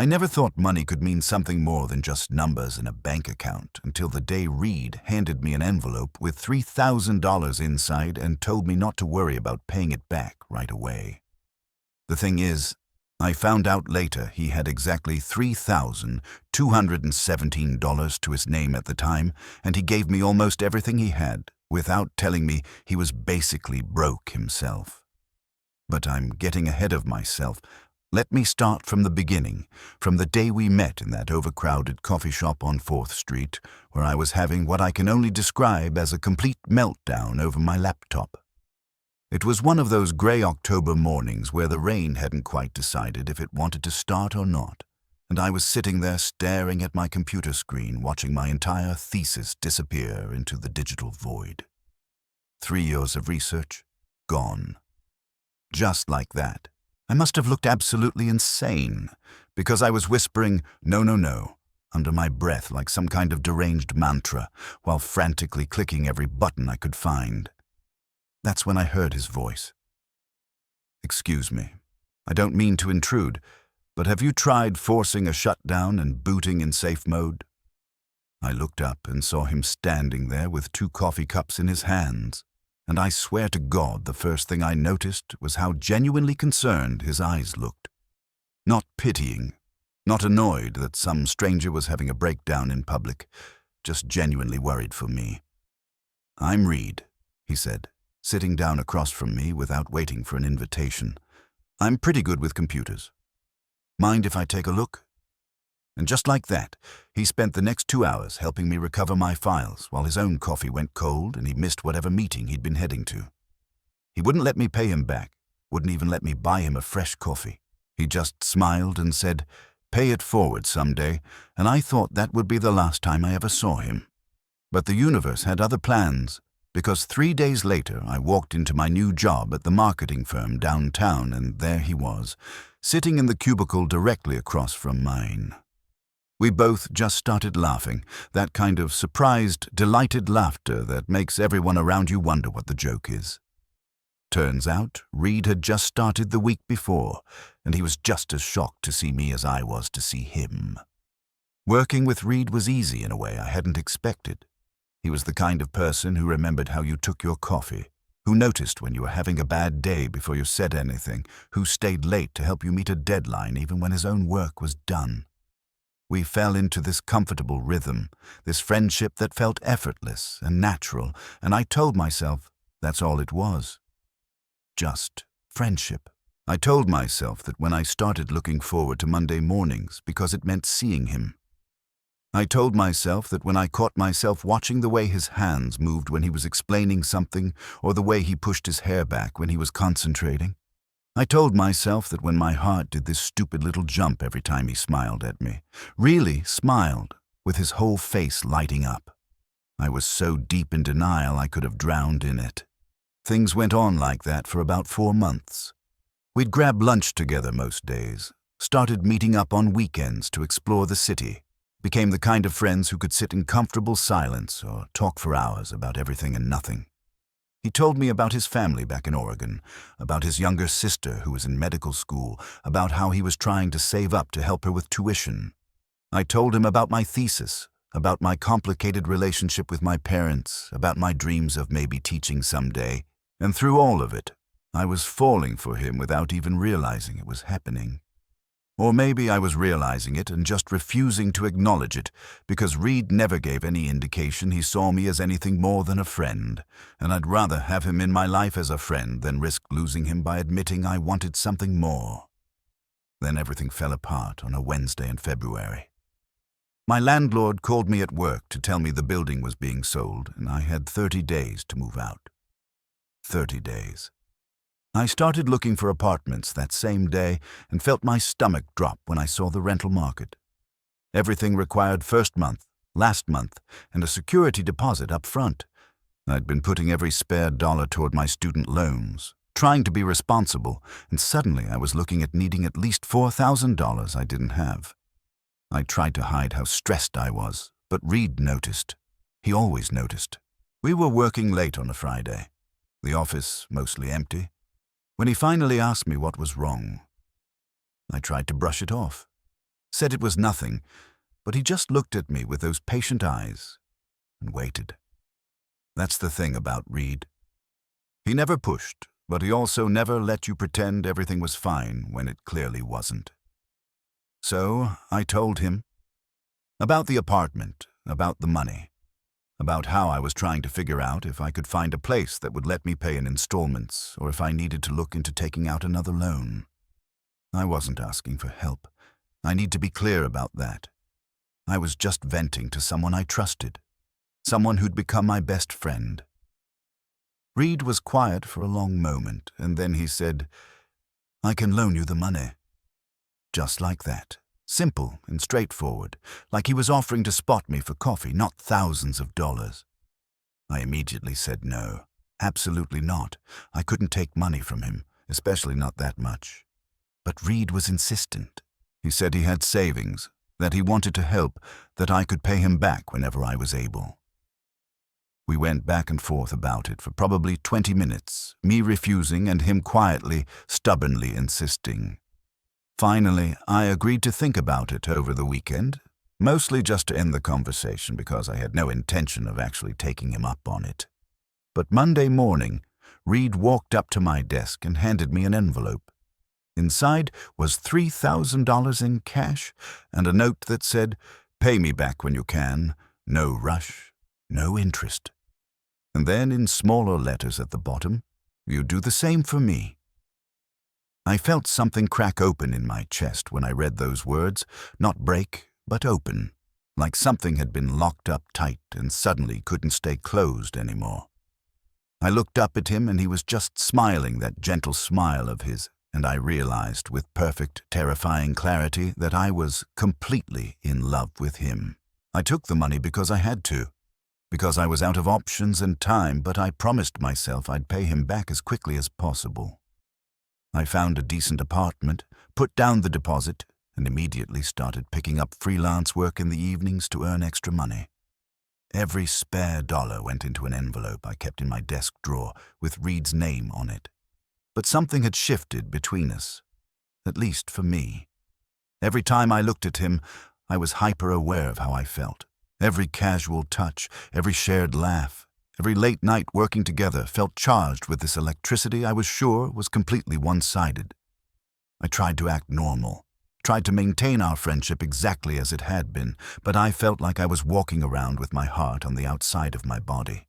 I never thought money could mean something more than just numbers in a bank account until the day Reed handed me an envelope with $3,000 inside and told me not to worry about paying it back right away. The thing is, I found out later he had exactly $3,217 to his name at the time, and he gave me almost everything he had, without telling me he was basically broke himself. But I'm getting ahead of myself. Let me start from the beginning, from the day we met in that overcrowded coffee shop on 4th Street, where I was having what I can only describe as a complete meltdown over my laptop. It was one of those gray October mornings where the rain hadn't quite decided if it wanted to start or not, and I was sitting there staring at my computer screen, watching my entire thesis disappear into the digital void. 3 years of research, gone. Just like that. I must have looked absolutely insane, because I was whispering, "No, no, no," under my breath like some kind of deranged mantra, while frantically clicking every button I could find. That's when I heard his voice. "Excuse me, I don't mean to intrude, but have you tried forcing a shutdown and booting in safe mode?" I looked up and saw him standing there with 2 coffee cups in his hands. And I swear to God the first thing I noticed was how genuinely concerned his eyes looked. Not pitying, not annoyed that some stranger was having a breakdown in public, just genuinely worried for me. "I'm Reed," he said, sitting down across from me without waiting for an invitation. "I'm pretty good with computers. Mind if I take a look?" And just like that, he spent the next 2 hours helping me recover my files while his own coffee went cold and he missed whatever meeting he'd been heading to. He wouldn't let me pay him back, wouldn't even let me buy him a fresh coffee. He just smiled and said, "Pay it forward someday," and I thought that would be the last time I ever saw him. But the universe had other plans, because 3 days later I walked into my new job at the marketing firm downtown, and there he was, sitting in the cubicle directly across from mine. We both just started laughing, that kind of surprised, delighted laughter that makes everyone around you wonder what the joke is. Turns out, Reed had just started the week before, and he was just as shocked to see me as I was to see him. Working with Reed was easy in a way I hadn't expected. He was the kind of person who remembered how you took your coffee, who noticed when you were having a bad day before you said anything, who stayed late to help you meet a deadline even when his own work was done. We fell into this comfortable rhythm, this friendship that felt effortless and natural, and I told myself that's all it was. Just friendship. I told myself that when I started looking forward to Monday mornings because it meant seeing him. I told myself that when I caught myself watching the way his hands moved when he was explaining something or the way he pushed his hair back when he was concentrating. I told myself that when my heart did this stupid little jump every time he smiled at me, really smiled, with his whole face lighting up. I was so deep in denial I could have drowned in it. Things went on like that for about 4 months. We'd grab lunch together most days, started meeting up on weekends to explore the city, became the kind of friends who could sit in comfortable silence or talk for hours about everything and nothing. He told me about his family back in Oregon, about his younger sister who was in medical school, about how he was trying to save up to help her with tuition. I told him about my thesis, about my complicated relationship with my parents, about my dreams of maybe teaching someday, and through all of it, I was falling for him without even realizing it was happening. Or maybe I was realizing it and just refusing to acknowledge it, because Reed never gave any indication he saw me as anything more than a friend, and I'd rather have him in my life as a friend than risk losing him by admitting I wanted something more. Then everything fell apart on a Wednesday in February. My landlord called me at work to tell me the building was being sold, and I had 30 days to move out. 30 days. I started looking for apartments that same day and felt my stomach drop when I saw the rental market. Everything required first month, last month, and a security deposit up front. I'd been putting every spare dollar toward my student loans, trying to be responsible, and suddenly I was looking at needing at least $4,000 I didn't have. I tried to hide how stressed I was, but Reed noticed. He always noticed. We were working late on a Friday, the office mostly empty, when he finally asked me what was wrong. I tried to brush it off. said it was nothing, but he just looked at me with those patient eyes and waited. That's the thing about Reed. He never pushed, but he also never let you pretend everything was fine when it clearly wasn't. So I told him about the apartment, about the money, about how I was trying to figure out if I could find a place that would let me pay in installments or if I needed to look into taking out another loan. I wasn't asking for help. I need to be clear about that. I was just venting to someone I trusted, someone who'd become my best friend. Reed was quiet for a long moment, and then he said, "I can loan you the money." Just like that. Simple and straightforward, like he was offering to spot me for coffee, not thousands of dollars. I immediately said no. Absolutely not. I couldn't take money from him, especially not that much. But Reed was insistent. He said he had savings, that he wanted to help, that I could pay him back whenever I was able. We went back and forth about it for probably 20 minutes, me refusing and him quietly, stubbornly insisting. Finally, I agreed to think about it over the weekend, mostly just to end the conversation because I had no intention of actually taking him up on it. But Monday morning, Reed walked up to my desk and handed me an envelope. Inside was $3,000 in cash and a note that said, "Pay me back when you can, no rush, no interest." And then in smaller letters at the bottom, "You do the same for me." I felt something crack open in my chest when I read those words, not break, but open, like something had been locked up tight and suddenly couldn't stay closed anymore. I looked up at him and he was just smiling that gentle smile of his, and I realized with perfect, terrifying clarity that I was completely in love with him. I took the money because I had to, because I was out of options and time, but I promised myself I'd pay him back as quickly as possible. I found a decent apartment, put down the deposit, and immediately started picking up freelance work in the evenings to earn extra money. Every spare dollar went into an envelope I kept in my desk drawer with Reed's name on it. But something had shifted between us, at least for me. Every time I looked at him, I was hyper-aware of how I felt. Every casual touch, every shared laugh, every late night working together felt charged with this electricity I was sure was completely one-sided. I tried to act normal, tried to maintain our friendship exactly as it had been, but I felt like I was walking around with my heart on the outside of my body.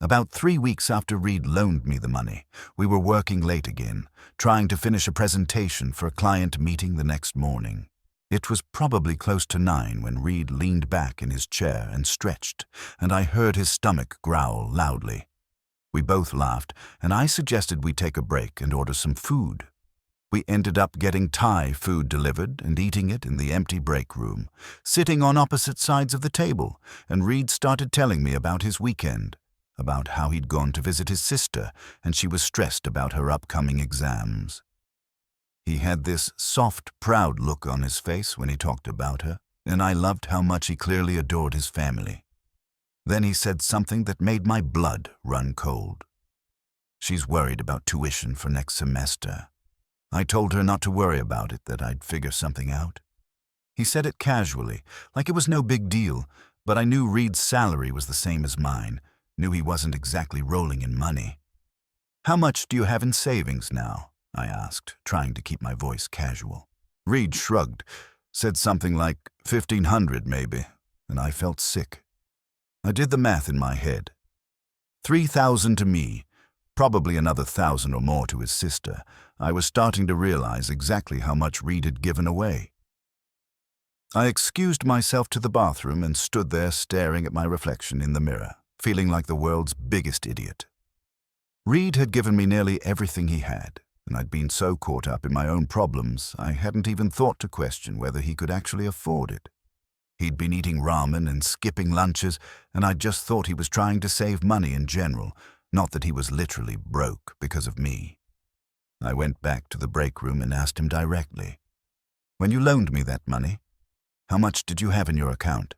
About 3 weeks after Reed loaned me the money, we were working late again, trying to finish a presentation for a client meeting the next morning. It was probably close to 9 when Reed leaned back in his chair and stretched, and I heard his stomach growl loudly. We both laughed, and I suggested we take a break and order some food. We ended up getting Thai food delivered and eating it in the empty break room, sitting on opposite sides of the table, and Reed started telling me about his weekend, about how he'd gone to visit his sister, and she was stressed about her upcoming exams. He had this soft, proud look on his face when he talked about her, and I loved how much he clearly adored his family. Then he said something that made my blood run cold. "She's worried about tuition for next semester." I told her not to worry about it, that I'd figure something out. He said it casually, like it was no big deal, but I knew Reed's salary was the same as mine, knew he wasn't exactly rolling in money. "How much do you have in savings now?" I asked, trying to keep my voice casual. Reed shrugged, said something like 1,500 maybe, and I felt sick. I did the math in my head. 3,000 to me, probably another 1,000 or more to his sister. I was starting to realize exactly how much Reed had given away. I excused myself to the bathroom and stood there staring at my reflection in the mirror, feeling like the world's biggest idiot. Reed had given me nearly everything he had, and I'd been so caught up in my own problems I hadn't even thought to question whether he could actually afford it. He'd been eating ramen and skipping lunches, and I'd just thought he was trying to save money in general, not that he was literally broke because of me. I went back to the break room and asked him directly, "When you loaned me that money, how much did you have in your account?"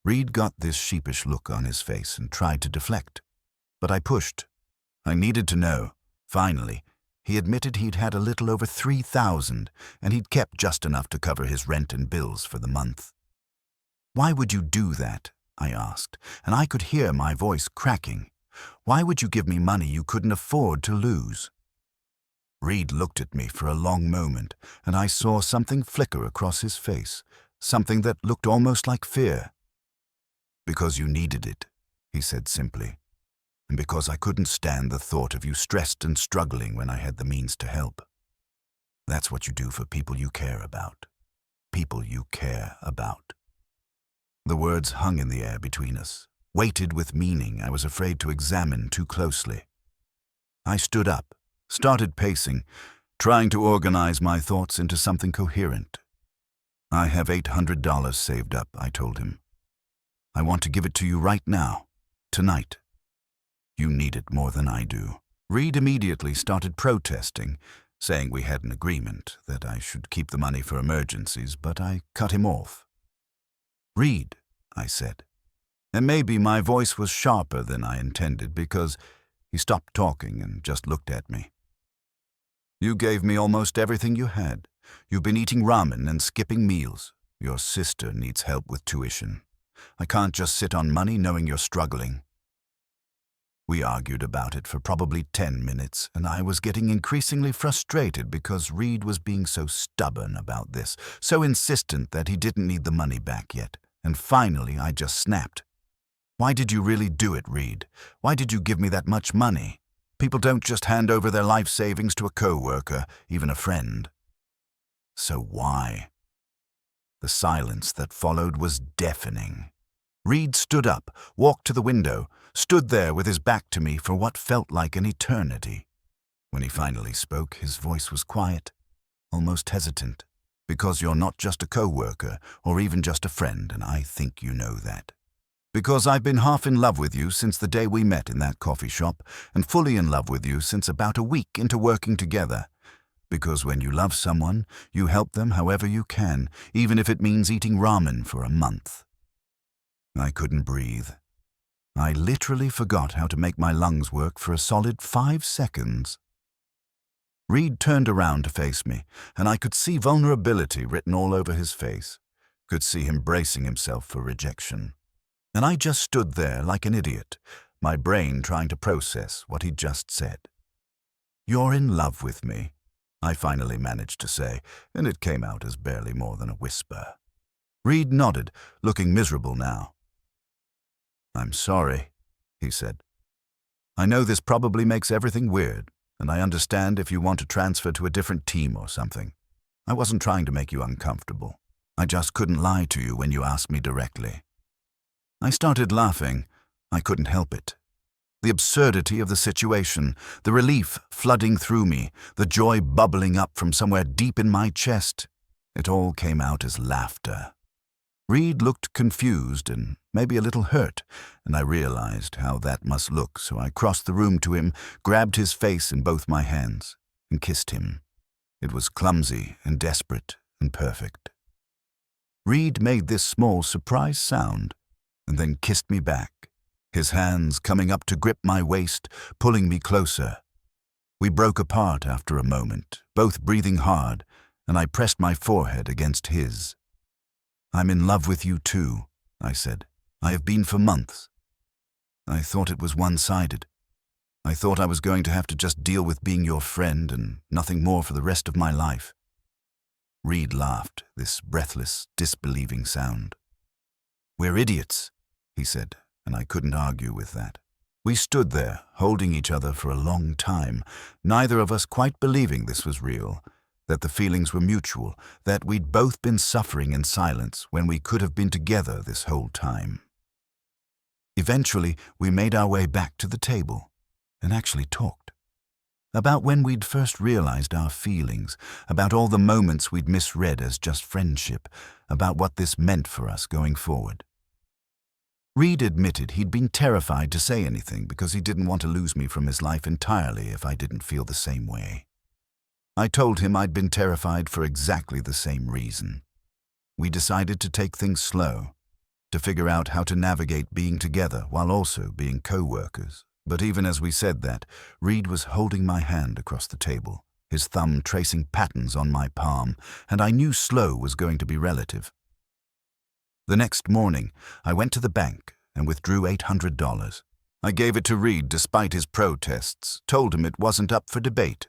Reed got this sheepish look on his face and tried to deflect, but I pushed. I needed to know, finally, He admitted he'd had a little over 3,000, and he'd kept just enough to cover his rent and bills for the month. "Why would you do that?" I asked, and I could hear my voice cracking. "Why would you give me money you couldn't afford to lose?" Reed looked at me for a long moment, and I saw something flicker across his face, something that looked almost like fear. "Because you needed it," he said simply, "and because I couldn't stand the thought of you stressed and struggling when I had the means to help. That's what you do for people you care about. People you care about." The words hung in the air between us, weighted with meaning I was afraid to examine too closely. I stood up, started pacing, trying to organize my thoughts into something coherent. "I have $800 saved up," I told him. "I want to give it to you right now, tonight. You need it more than I do." Reed immediately started protesting, saying we had an agreement, that I should keep the money for emergencies, but I cut him off. "Reed," I said, and maybe my voice was sharper than I intended because he stopped talking and just looked at me. "You gave me almost everything you had. You've been eating ramen and skipping meals. Your sister needs help with tuition. I can't just sit on money knowing you're struggling." We argued about it for probably 10 minutes, and I was getting increasingly frustrated because Reed was being so stubborn about this, so insistent that he didn't need the money back yet. And finally, I just snapped. "Why did you really do it, Reed? Why did you give me that much money? People don't just hand over their life savings to a co-worker, even a friend." "So why?" The silence that followed was deafening. Reed stood up, walked to the window, stood there with his back to me for what felt like an eternity. When he finally spoke, his voice was quiet, almost hesitant. "Because you're not just a co-worker, or even just a friend, and I think you know that. Because I've been half in love with you since the day we met in that coffee shop, and fully in love with you since about a week into working together. Because when you love someone, you help them however you can, even if it means eating ramen for a month." I couldn't breathe. I literally forgot how to make my lungs work for a solid 5 seconds. Reed turned around to face me, and I could see vulnerability written all over his face, could see him bracing himself for rejection. And I just stood there like an idiot, my brain trying to process what he'd just said. "You're in love with me," I finally managed to say, and it came out as barely more than a whisper. Reed nodded, looking miserable now. "I'm sorry," he said. "I know this probably makes everything weird, and I understand if you want to transfer to a different team or something. I wasn't trying to make you uncomfortable. I just couldn't lie to you when you asked me directly." I started laughing. I couldn't help it. The absurdity of the situation, the relief flooding through me, the joy bubbling up from somewhere deep in my chest, it all came out as laughter. Reed looked confused and maybe a little hurt, and I realized how that must look, so I crossed the room to him, grabbed his face in both my hands, and kissed him. It was clumsy and desperate and perfect. Reed made this small surprise sound, and then kissed me back, his hands coming up to grip my waist, pulling me closer. We broke apart after a moment, both breathing hard, and I pressed my forehead against his. "I'm in love with you too," I said. "I have been for months. I thought it was one-sided. I thought I was going to have to just deal with being your friend and nothing more for the rest of my life." Reed laughed, this breathless, disbelieving sound. "We're idiots," he said, and I couldn't argue with that. We stood there, holding each other for a long time, neither of us quite believing this was real, that the feelings were mutual, that we'd both been suffering in silence when we could have been together this whole time. Eventually, we made our way back to the table and actually talked. About when we'd first realized our feelings, about all the moments we'd misread as just friendship, about what this meant for us going forward. Reed admitted he'd been terrified to say anything because he didn't want to lose me from his life entirely if I didn't feel the same way. I told him I'd been terrified for exactly the same reason. We decided to take things slow, to figure out how to navigate being together while also being co-workers, But even as we said that, Reed was holding my hand across the table, his thumb tracing patterns on my palm, and I knew slow was going to be relative. The next morning, I went to the bank and withdrew $800. I gave it to Reed despite his protests, told him it wasn't up for debate.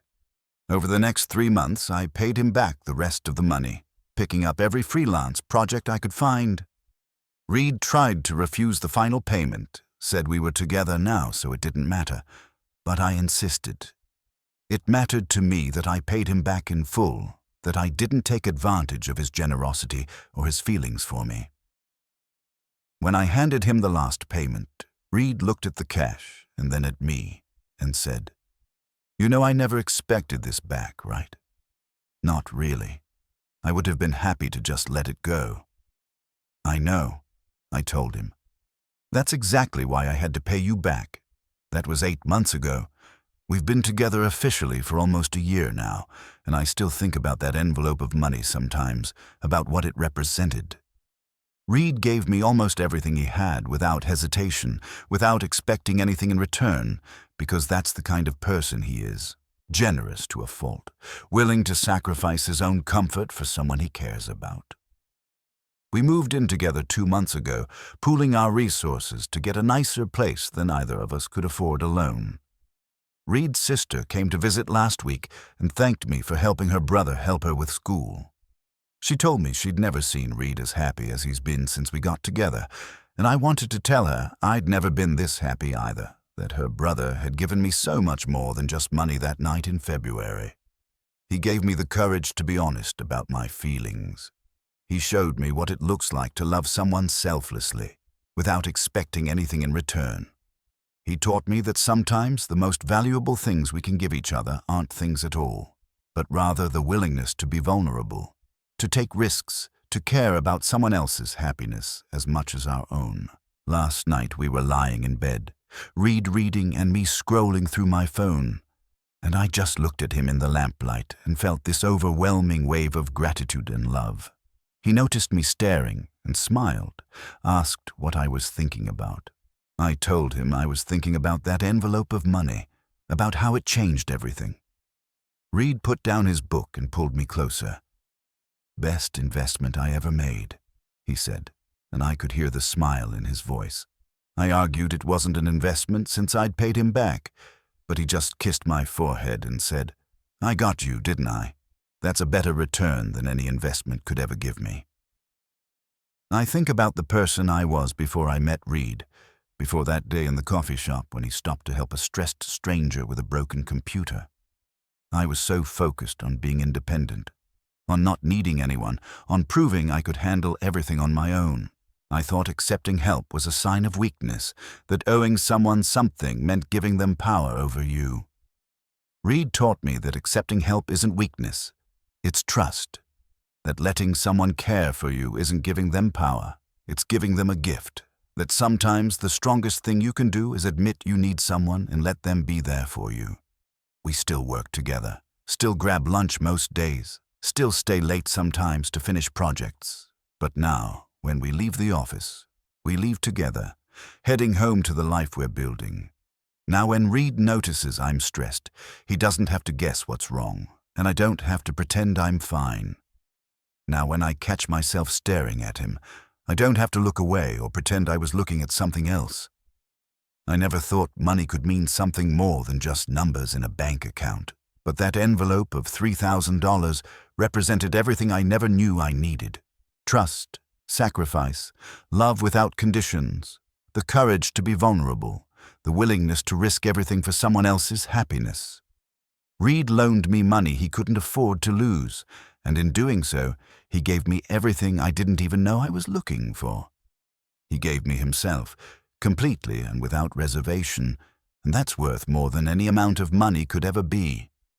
Over the next 3 months, I paid him back the rest of the money, picking up every freelance project I could find. Reed tried to refuse the final payment, said we were together now so it didn't matter, but I insisted. It mattered to me that I paid him back in full, that I didn't take advantage of his generosity or his feelings for me. When I handed him the last payment, Reed looked at the cash and then at me and said, "You know I never expected this back, right?" "Not really. I would have been happy to just let it go." "I know," I told him. "That's exactly why I had to pay you back. That was 8 months ago. We've been together officially for almost a year now, and I still think about that envelope of money sometimes, about what it represented." Reed gave me almost everything he had without hesitation, without expecting anything in return, because that's the kind of person he is. Generous to a fault, willing to sacrifice his own comfort for someone he cares about. We moved in together 2 months ago, pooling our resources to get a nicer place than either of us could afford alone. Reed's sister came to visit last week and thanked me for helping her brother help her with school. She told me she'd never seen Reed as happy as he's been since we got together, and I wanted to tell her I'd never been this happy either, that her brother had given me so much more than just money that night in February. He gave me the courage to be honest about my feelings. He showed me what it looks like to love someone selflessly, without expecting anything in return. He taught me that sometimes the most valuable things we can give each other aren't things at all, but rather the willingness to be vulnerable, to take risks, to care about someone else's happiness as much as our own. Last night we were lying in bed, Reed reading and me scrolling through my phone, and I just looked at him in the lamplight and felt this overwhelming wave of gratitude and love. He noticed me staring and smiled, asked what I was thinking about. I told him I was thinking about that envelope of money, about how it changed everything. Reed put down his book and pulled me closer. "Best investment I ever made," he said, and I could hear the smile in his voice. I argued it wasn't an investment since I'd paid him back, but he just kissed my forehead and said, "I got you, didn't I? That's a better return than any investment could ever give me." I think about the person I was before I met Reed, before that day in the coffee shop when he stopped to help a stressed stranger with a broken computer. I was so focused on being independent, on not needing anyone, on proving I could handle everything on my own. I thought accepting help was a sign of weakness, that owing someone something meant giving them power over you. Reed taught me that accepting help isn't weakness, it's trust. That letting someone care for you isn't giving them power, it's giving them a gift. That sometimes the strongest thing you can do is admit you need someone and let them be there for you. We still work together, still grab lunch most days, still stay late sometimes to finish projects. But now, when we leave the office, we leave together, heading home to the life we're building. Now when Reed notices I'm stressed, he doesn't have to guess what's wrong, and I don't have to pretend I'm fine. Now when I catch myself staring at him, I don't have to look away or pretend I was looking at something else. I never thought money could mean something more than just numbers in a bank account, but that envelope of $3,000 represented everything I never knew I needed. Trust, sacrifice, love without conditions, the courage to be vulnerable, the willingness to risk everything for someone else's happiness. Reed loaned me money he couldn't afford to lose, and in doing so, he gave me everything I didn't even know I was looking for. He gave me himself, completely and without reservation, and that's worth more than any amount of money could ever be.